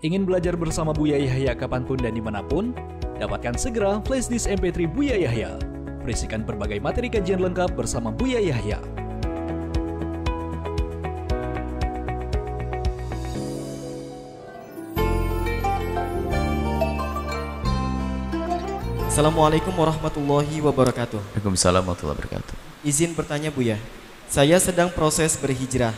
Ingin belajar bersama Buya Yahya kapanpun dan dimanapun? Dapatkan segera flashdisk MP3 Buya Yahya. Berisikan berbagai materi kajian lengkap bersama Buya Yahya. Assalamualaikum warahmatullahi wabarakatuh. Waalaikumsalam warahmatullahi wabarakatuh. Izin bertanya Buya, saya sedang proses berhijrah.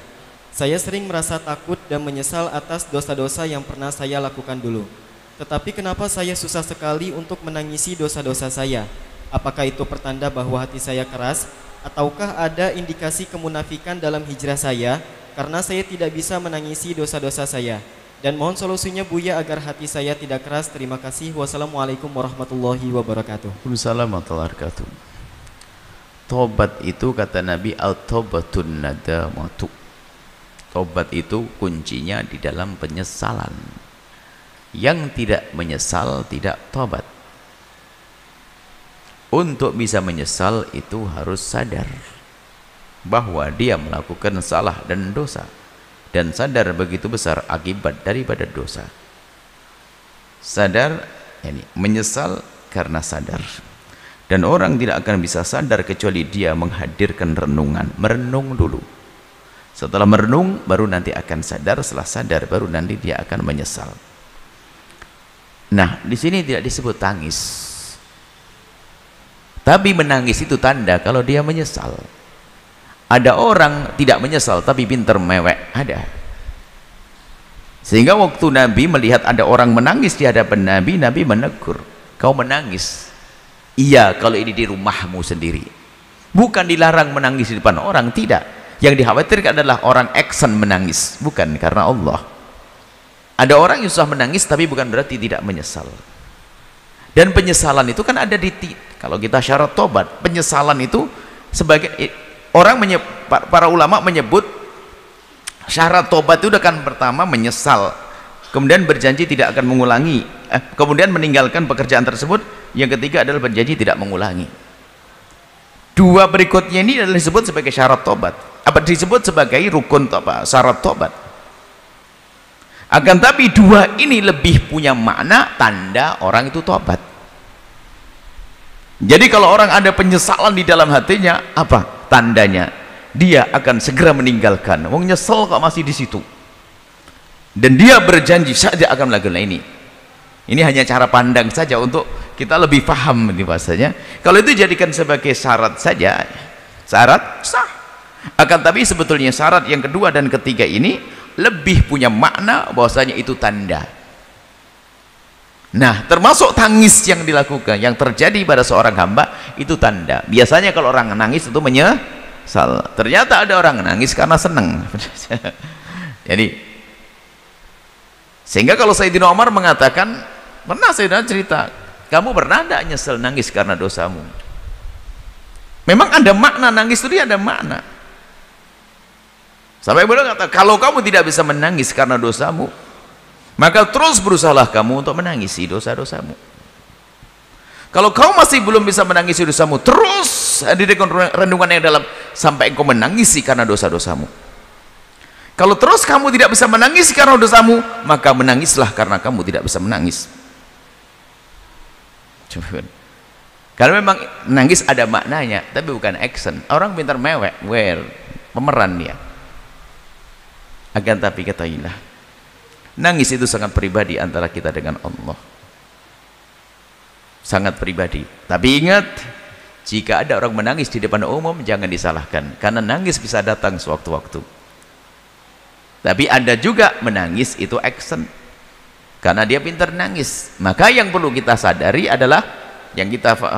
Saya sering merasa takut dan menyesal atas dosa-dosa yang pernah saya lakukan dulu. Tetapi kenapa saya susah sekali untuk menangisi dosa-dosa saya? Apakah itu pertanda bahwa hati saya keras? Ataukah ada indikasi kemunafikan dalam hijrah saya? Karena saya tidak bisa menangisi dosa-dosa saya. Dan mohon solusinya Buya agar hati saya tidak keras. Terima kasih. Wassalamualaikum warahmatullahi wabarakatuh. Waalaikumsalam warahmatullahi wabarakatuh. Tobat itu kata Nabi al-taubatun nadamatu. Tobat itu kuncinya di dalam penyesalan. Yang tidak menyesal tidak tobat. Untuk bisa menyesal itu harus sadar bahwa dia melakukan salah dan dosa, dan sadar begitu besar akibat daripada dosa. Sadar, menyesal karena sadar. Dan orang tidak akan bisa sadar kecuali dia menghadirkan renungan, merenung dulu. Setelah merenung baru nanti akan sadar, setelah sadar baru nanti dia akan menyesal. Nah, di sini tidak disebut tangis. Tapi menangis itu tanda kalau dia menyesal. Ada orang tidak menyesal tapi pintar mewek, ada. Sehingga waktu Nabi melihat ada orang menangis di hadapan Nabi, Nabi menegur, "Kau menangis?" "Iya, kalau ini di rumahmu sendiri." Bukan dilarang menangis di depan orang, tidak. Yang dikhawatirkan adalah orang action menangis, bukan karena Allah. Ada orang yang susah menangis tapi bukan berarti tidak menyesal. Dan penyesalan itu kan ada kalau kita syarat tobat, penyesalan itu sebagai para ulama menyebut syarat tobat itu kan pertama menyesal, kemudian berjanji tidak akan mengulangi, kemudian meninggalkan pekerjaan tersebut, yang ketiga adalah berjanji tidak mengulangi. Dua berikutnya ini adalah disebut sebagai syarat tobat, disebut sebagai rukun syarat tobat. Akan tapi dua ini lebih punya makna tanda orang itu tobat. Jadi kalau orang ada penyesalan di dalam hatinya, apa tandanya? Dia akan segera meninggalkan. Wong nyesel kok masih di situ. Dan dia berjanji saja akan melakukan ini. Ini hanya cara pandang saja untuk kita lebih paham ini bahasanya. Kalau itu jadikan sebagai syarat saja, syarat sah. Akan tapi sebetulnya syarat yang kedua dan ketiga ini lebih punya makna bahwasanya itu tanda. Nah, termasuk tangis yang dilakukan, yang terjadi pada seorang hamba itu tanda. Biasanya kalau orang nangis itu menyesal. Ternyata ada orang nangis karena senang. Jadi sehingga kalau Sayyidina Umar mengatakan, pernah Sayyidina cerita, kamu pernah tidak nyesel nangis karena dosamu? Memang ada makna, nangis itu dia ada makna. Sampai beliau kata, kalau kamu tidak bisa menangis karena dosamu, maka terus berusahalah kamu untuk menangisi dosa-dosamu. Kalau kau masih belum bisa menangisi dosamu, terus hadirkan renungan yang dalam sampai engkau menangisi karena dosa-dosamu. Kalau terus kamu tidak bisa menangis karena dosamu, maka menangislah karena kamu tidak bisa menangis. Karena memang menangis ada maknanya, tapi bukan action. Orang pintar mewek, pemeran dia. Akan tapi ketahuilah, nangis itu sangat pribadi antara kita dengan Allah. Sangat pribadi. Tapi ingat, jika ada orang menangis di depan umum, jangan disalahkan, karena nangis bisa datang sewaktu-waktu. Tapi ada juga menangis itu action, karena dia pintar nangis. Maka yang perlu kita sadari adalah, yang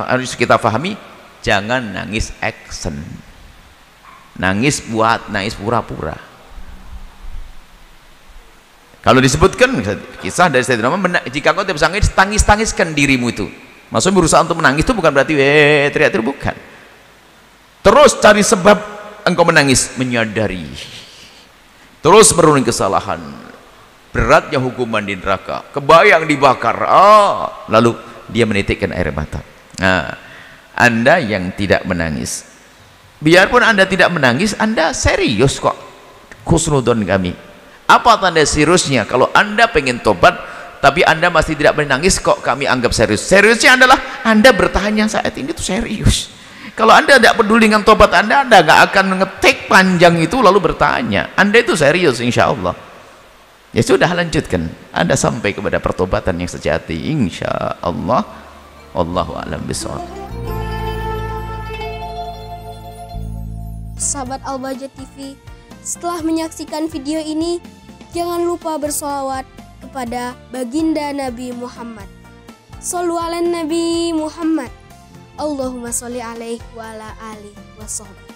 harus kita pahami, jangan nangis action. Nangis nangis pura-pura. Kalau disebutkan kisah dari Sayyidina Umar, jika kau tidak bisa nangis, tangis-tangiskan dirimu itu. Maksudnya berusaha untuk menangis itu bukan berarti teriak-teriak, bukan. Terus cari sebab engkau menangis, menyadari. Terus merenung kesalahan, beratnya hukuman di neraka, kebayang dibakar, lalu dia menitikkan air mata. Nah, Anda yang tidak menangis, biarpun Anda tidak menangis, Anda serius kok, khusnudon kami, Apa tanda seriusnya? Kalau Anda pengen tobat tapi Anda masih tidak menangis, kok kami anggap serius? Seriusnya adalah Anda bertanya saat ini itu serius. Kalau Anda tidak peduli dengan tobat Anda nggak akan ngetik panjang itu lalu bertanya. Anda itu serius insya Allah. Ya sudah, lanjutkan. Anda sampai kepada pertobatan yang sejati insya Allah. Wallahu a'lam bishawab. Sahabat Al-Bahjah TV, setelah menyaksikan video ini, jangan lupa bersolawat kepada baginda Nabi Muhammad. Shollu ala Nabi Muhammad. Allahumma sholli alaihi wa ala alihi wa sahbihi.